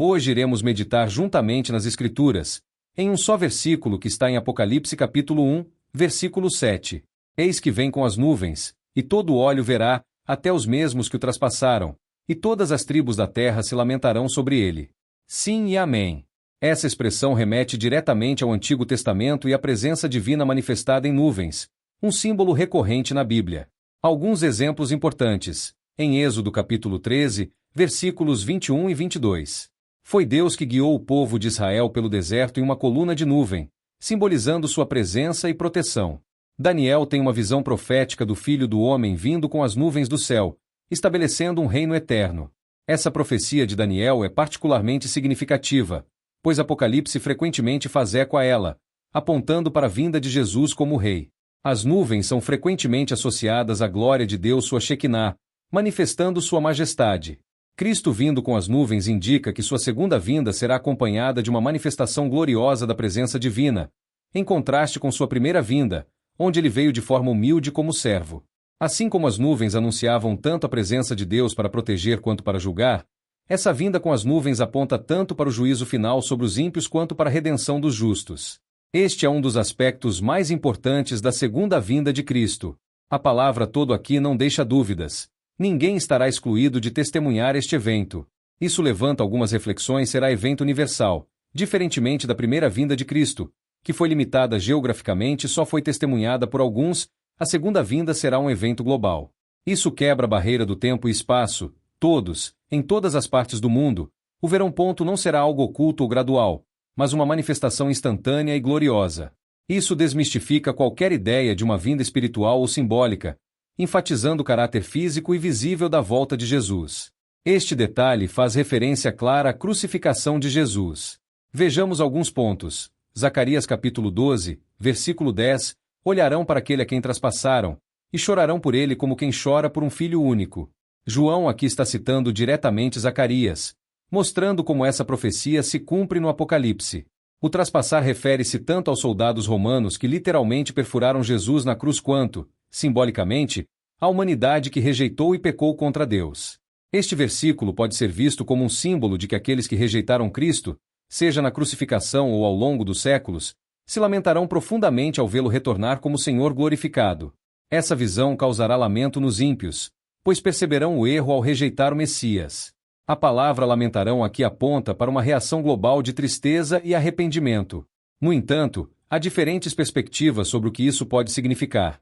Hoje iremos meditar juntamente nas Escrituras, em um só versículo que está em Apocalipse capítulo 1, versículo 7. Eis que vem com as nuvens, e todo olho verá, até os mesmos que o traspassaram, e todas as tribos da terra se lamentarão sobre ele. Sim e amém. Essa expressão remete diretamente ao Antigo Testamento e à presença divina manifestada em nuvens, um símbolo recorrente na Bíblia. Alguns exemplos importantes. Em Êxodo capítulo 13, versículos 21 e 22. Foi Deus que guiou o povo de Israel pelo deserto em uma coluna de nuvem, simbolizando sua presença e proteção. Daniel tem uma visão profética do Filho do Homem vindo com as nuvens do céu, estabelecendo um reino eterno. Essa profecia de Daniel é particularmente significativa, pois Apocalipse frequentemente faz eco a ela, apontando para a vinda de Jesus como Rei. As nuvens são frequentemente associadas à glória de Deus, sua Shekinah, manifestando sua majestade. Cristo vindo com as nuvens indica que sua segunda vinda será acompanhada de uma manifestação gloriosa da presença divina, em contraste com sua primeira vinda, onde ele veio de forma humilde como servo. Assim como as nuvens anunciavam tanto a presença de Deus para proteger quanto para julgar, essa vinda com as nuvens aponta tanto para o juízo final sobre os ímpios quanto para a redenção dos justos. Este é um dos aspectos mais importantes da segunda vinda de Cristo. A palavra todo aqui não deixa dúvidas. Ninguém estará excluído de testemunhar este evento. Isso levanta algumas reflexões. Será evento universal, diferentemente da primeira vinda de Cristo, que foi limitada geograficamente e só foi testemunhada por alguns. A segunda vinda será um evento global. Isso quebra a barreira do tempo e espaço. Todos, em todas as partes do mundo, o verão. Não será algo oculto ou gradual, mas uma manifestação instantânea e gloriosa. Isso desmistifica qualquer ideia de uma vinda espiritual ou simbólica, enfatizando o caráter físico e visível da volta de Jesus. Este detalhe faz referência clara à crucificação de Jesus. Vejamos alguns pontos. Zacarias capítulo 12, versículo 10, olharão para aquele a quem traspassaram, e chorarão por ele como quem chora por um filho único. João aqui está citando diretamente Zacarias, mostrando como essa profecia se cumpre no Apocalipse. O traspassar refere-se tanto aos soldados romanos que literalmente perfuraram Jesus na cruz quanto, simbolicamente, à humanidade que rejeitou e pecou contra Deus. Este versículo pode ser visto como um símbolo de que aqueles que rejeitaram Cristo, seja na crucificação ou ao longo dos séculos, se lamentarão profundamente ao vê-lo retornar como Senhor glorificado. Essa visão causará lamento nos ímpios, pois perceberão o erro ao rejeitar o Messias. A palavra lamentarão aqui aponta para uma reação global de tristeza e arrependimento. No entanto, há diferentes perspectivas sobre o que isso pode significar.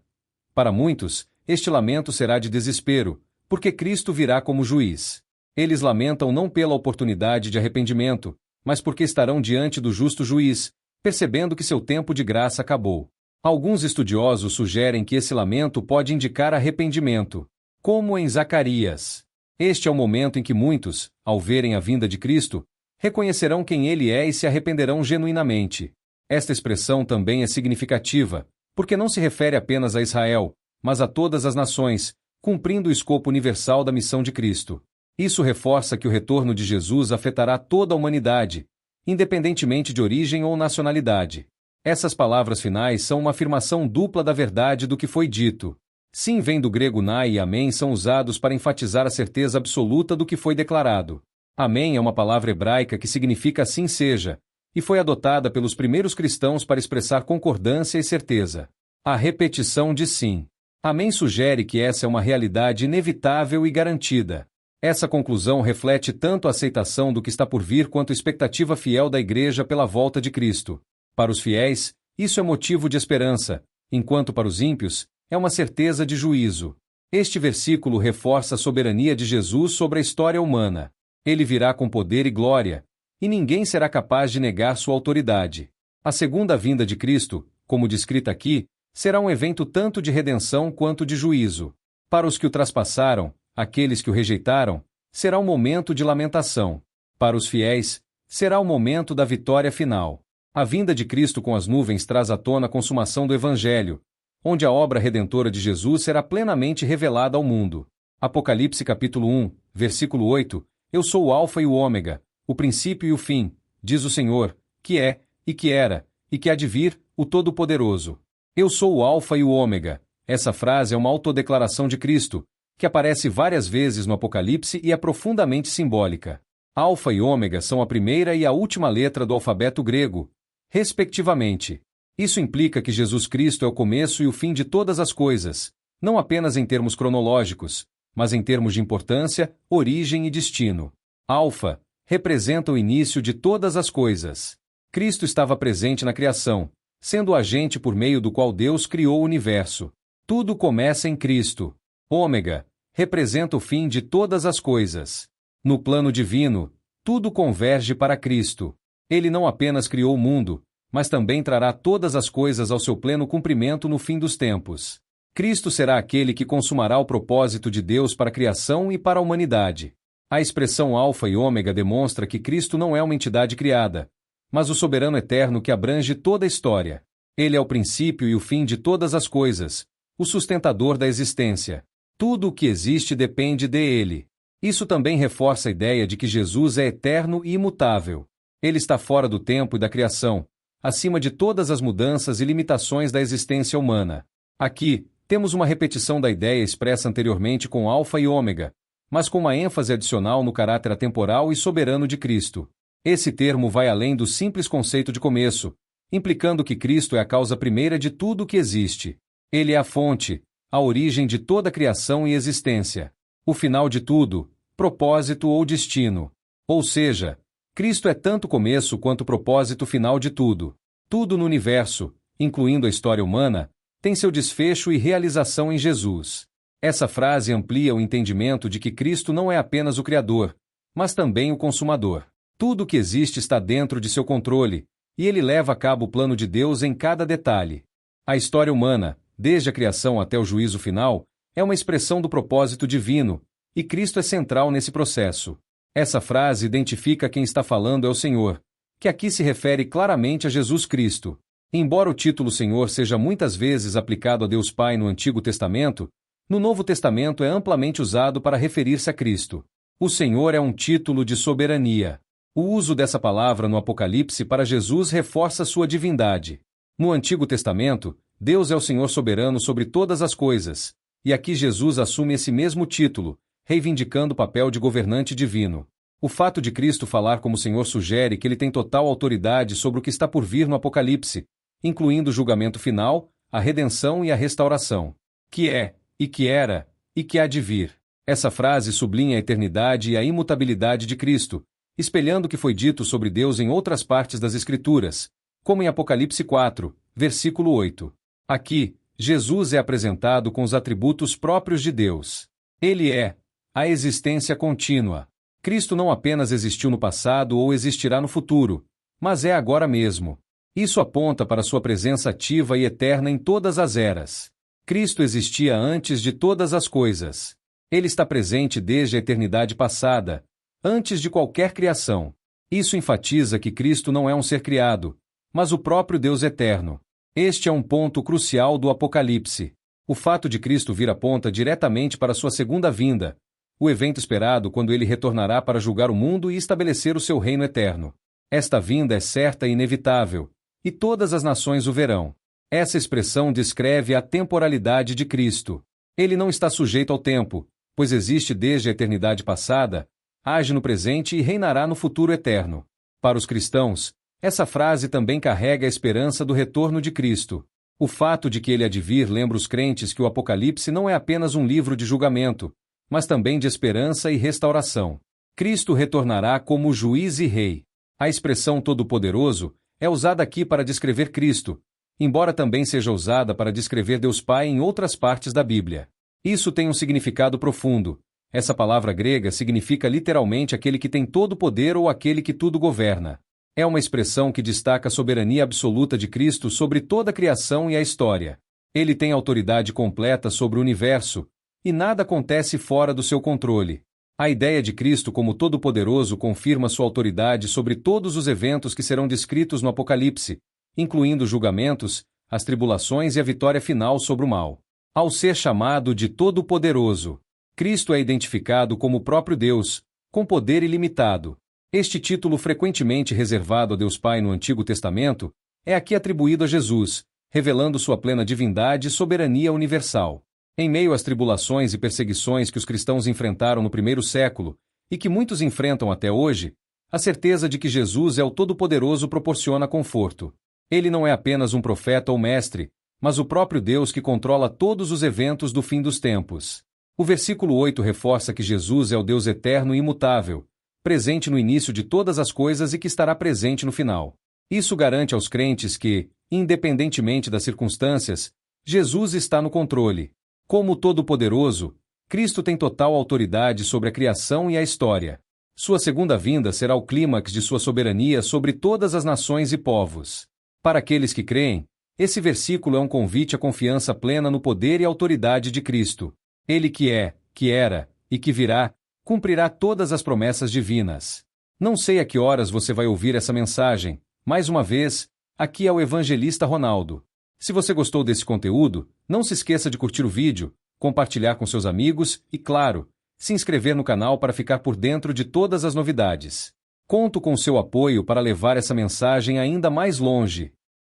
Para muitos, este lamento será de desespero, porque Cristo virá como juiz. Eles lamentam não pela oportunidade de arrependimento, mas porque estarão diante do justo juiz, percebendo que seu tempo de graça acabou. Alguns estudiosos sugerem que esse lamento pode indicar arrependimento, como em Zacarias. Este é o momento em que muitos, ao verem a vinda de Cristo, reconhecerão quem ele é e se arrependerão genuinamente. Esta expressão também é significativa, porque não se refere apenas a Israel, mas a todas as nações, cumprindo o escopo universal da missão de Cristo. Isso reforça que o retorno de Jesus afetará toda a humanidade, independentemente de origem ou nacionalidade. Essas palavras finais são uma afirmação dupla da verdade do que foi dito. Sim vem do grego nai e amém são usados para enfatizar a certeza absoluta do que foi declarado. Amém é uma palavra hebraica que significa assim seja, e foi adotada pelos primeiros cristãos para expressar concordância e certeza. A repetição de sim. Amém sugere que essa é uma realidade inevitável e garantida. Essa conclusão reflete tanto a aceitação do que está por vir quanto a expectativa fiel da Igreja pela volta de Cristo. Para os fiéis, isso é motivo de esperança, enquanto para os ímpios, é uma certeza de juízo. Este versículo reforça a soberania de Jesus sobre a história humana. Ele virá com poder e glória, e ninguém será capaz de negar sua autoridade. A segunda vinda de Cristo, como descrita aqui, será um evento tanto de redenção quanto de juízo. Para os que o traspassaram, aqueles que o rejeitaram, será um momento de lamentação. Para os fiéis, será o momento da vitória final. A vinda de Cristo com as nuvens traz à tona a consumação do Evangelho, onde a obra redentora de Jesus será plenamente revelada ao mundo. Apocalipse capítulo 1, versículo 8, Eu sou o Alfa e o Ômega, o princípio e o fim, diz o Senhor, que é, e que era, e que há de vir, o Todo-Poderoso. Eu sou o Alfa e o Ômega. Essa frase é uma autodeclaração de Cristo, que aparece várias vezes no Apocalipse e é profundamente simbólica. Alfa e Ômega são a primeira e a última letra do alfabeto grego, respectivamente. Isso implica que Jesus Cristo é o começo e o fim de todas as coisas, não apenas em termos cronológicos, mas em termos de importância, origem e destino. Alfa representa o início de todas as coisas. Cristo estava presente na criação, sendo o agente por meio do qual Deus criou o universo. Tudo começa em Cristo. Ômega representa o fim de todas as coisas. No plano divino, tudo converge para Cristo. Ele não apenas criou o mundo, mas também trará todas as coisas ao seu pleno cumprimento no fim dos tempos. Cristo será aquele que consumará o propósito de Deus para a criação e para a humanidade. A expressão Alfa e Ômega demonstra que Cristo não é uma entidade criada, mas o soberano eterno que abrange toda a história. Ele é o princípio e o fim de todas as coisas, o sustentador da existência. Tudo o que existe depende dele. Isso também reforça a ideia de que Jesus é eterno e imutável. Ele está fora do tempo e da criação, acima de todas as mudanças e limitações da existência humana. Aqui, temos uma repetição da ideia expressa anteriormente com Alfa e Ômega, mas com uma ênfase adicional no caráter atemporal e soberano de Cristo. Esse termo vai além do simples conceito de começo, implicando que Cristo é a causa primeira de tudo o que existe. Ele é a fonte, a origem de toda a criação e existência. O final de tudo, propósito ou destino. Ou seja, Cristo é tanto começo quanto propósito final de tudo. Tudo no universo, incluindo a história humana, tem seu desfecho e realização em Jesus. Essa frase amplia o entendimento de que Cristo não é apenas o Criador, mas também o Consumador. Tudo o que existe está dentro de seu controle, e ele leva a cabo o plano de Deus em cada detalhe. A história humana, desde a criação até o juízo final, é uma expressão do propósito divino, e Cristo é central nesse processo. Essa frase identifica quem está falando é o Senhor, que aqui se refere claramente a Jesus Cristo. Embora o título Senhor seja muitas vezes aplicado a Deus Pai no Antigo Testamento, no Novo Testamento é amplamente usado para referir-se a Cristo. O Senhor é um título de soberania. O uso dessa palavra no Apocalipse para Jesus reforça sua divindade. No Antigo Testamento, Deus é o Senhor soberano sobre todas as coisas, e aqui Jesus assume esse mesmo título, reivindicando o papel de governante divino. O fato de Cristo falar como Senhor sugere que ele tem total autoridade sobre o que está por vir no Apocalipse, incluindo o julgamento final, a redenção e a restauração. Que é, e que era, e que há de vir. Essa frase sublinha a eternidade e a imutabilidade de Cristo, espelhando o que foi dito sobre Deus em outras partes das Escrituras, como em Apocalipse 4, versículo 8. Aqui, Jesus é apresentado com os atributos próprios de Deus. Ele é a existência contínua. Cristo não apenas existiu no passado ou existirá no futuro, mas é agora mesmo. Isso aponta para sua presença ativa e eterna em todas as eras. Cristo existia antes de todas as coisas. Ele está presente desde a eternidade passada, antes de qualquer criação. Isso enfatiza que Cristo não é um ser criado, mas o próprio Deus eterno. Este é um ponto crucial do Apocalipse. O fato de Cristo vir aponta diretamente para sua segunda vinda, o evento esperado quando ele retornará para julgar o mundo e estabelecer o seu reino eterno. Esta vinda é certa e inevitável, e todas as nações o verão. Essa expressão descreve a temporalidade de Cristo. Ele não está sujeito ao tempo, pois existe desde a eternidade passada, age no presente e reinará no futuro eterno. Para os cristãos, essa frase também carrega a esperança do retorno de Cristo. O fato de que ele há de vir lembra os crentes que o Apocalipse não é apenas um livro de julgamento, mas também de esperança e restauração. Cristo retornará como juiz e rei. A expressão Todo-Poderoso é usada aqui para descrever Cristo, embora também seja usada para descrever Deus Pai em outras partes da Bíblia. Isso tem um significado profundo. Essa palavra grega significa literalmente aquele que tem todo o poder ou aquele que tudo governa. É uma expressão que destaca a soberania absoluta de Cristo sobre toda a criação e a história. Ele tem autoridade completa sobre o universo, e nada acontece fora do seu controle. A ideia de Cristo como Todo-Poderoso confirma sua autoridade sobre todos os eventos que serão descritos no Apocalipse, incluindo os julgamentos, as tribulações e a vitória final sobre o mal. Ao ser chamado de Todo-Poderoso, Cristo é identificado como o próprio Deus, com poder ilimitado. Este título, frequentemente reservado a Deus Pai no Antigo Testamento, é aqui atribuído a Jesus, revelando sua plena divindade e soberania universal. Em meio às tribulações e perseguições que os cristãos enfrentaram no primeiro século, e que muitos enfrentam até hoje, a certeza de que Jesus é o Todo-Poderoso proporciona conforto. Ele não é apenas um profeta ou mestre, mas o próprio Deus que controla todos os eventos do fim dos tempos. O versículo 8 reforça que Jesus é o Deus eterno e imutável, presente no início de todas as coisas e que estará presente no final. Isso garante aos crentes que, independentemente das circunstâncias, Jesus está no controle. Como o Todo-Poderoso, Cristo tem total autoridade sobre a criação e a história. Sua segunda vinda será o clímax de sua soberania sobre todas as nações e povos. Para aqueles que creem, esse versículo é um convite à confiança plena no poder e autoridade de Cristo. Ele que é, que era e que virá, cumprirá todas as promessas divinas. Não sei a que horas você vai ouvir essa mensagem. Mais uma vez, aqui é o evangelista Ronaldo. Se você gostou desse conteúdo, não se esqueça de curtir o vídeo, compartilhar com seus amigos e, claro, se inscrever no canal para ficar por dentro de todas as novidades. Conto com seu apoio para levar essa mensagem ainda mais longe.